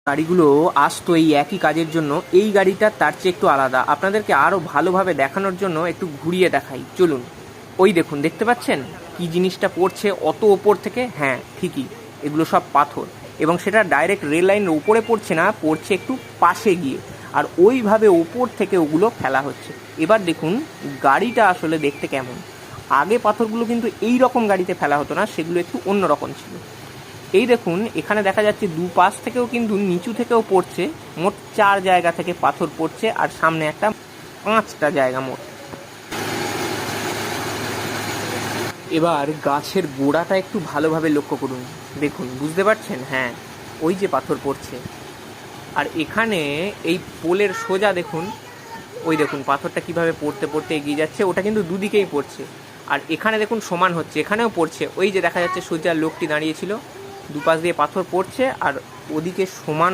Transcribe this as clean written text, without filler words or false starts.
গাড়িগুলো আসতো এই একই কাজের জন্য। এই গাড়িটা তার চেয়ে একটু আলাদা। আপনাদেরকে আরও ভালোভাবে দেখানোর জন্য একটু ঘুরিয়ে দেখাই, চলুন। ওই দেখুন, দেখতে পাচ্ছেন কি জিনিসটা পড়ছে অত ওপর থেকে? হ্যাঁ, ঠিকই, এগুলো সব পাথর। এবং সেটা ডাইরেক্ট রেল লাইনের উপরে পড়ছে না, পড়ছে একটু পাশে গিয়ে, আর ওইভাবে ওপর থেকে ওগুলো ফেলা হচ্ছে। এবার দেখুন গাড়িটা আসলে দেখতে কেমন। আগে পাথরগুলো কিন্তু এই রকম গাড়িতে ফেলা হতো না, সেগুলো একটু অন্য রকম ছিল। এই দেখুন এখানে দেখা যাচ্ছে দুপাশ থেকেও কিন্তু নিচু থেকেও পড়ছে। মোট 4 জায়গা থেকে পাথর পড়ছে, আর সামনে একটা 5টা জায়গা মোট। এবার গাছের গোড়াটা একটু ভালোভাবে লক্ষ্য করুন, দেখুন, বুঝতে পারছেন? হ্যাঁ, ওই যে পাথর পড়ছে। আর এখানে এই পোলের সোজা দেখুন, ওই দেখুন পাথরটা কিভাবে পড়তে পড়তে এগিয়ে যাচ্ছে। ওটা কিন্তু দুদিকেই পড়ছে। আর এখানে দেখুন সমান হচ্ছে, এখানেও পড়ছে। ওই যে দেখা যাচ্ছে সোজা লোকটি দাঁড়িয়েছিল, দুপাশ দিয়ে পাথর পড়ছে আর ওদিকে সমান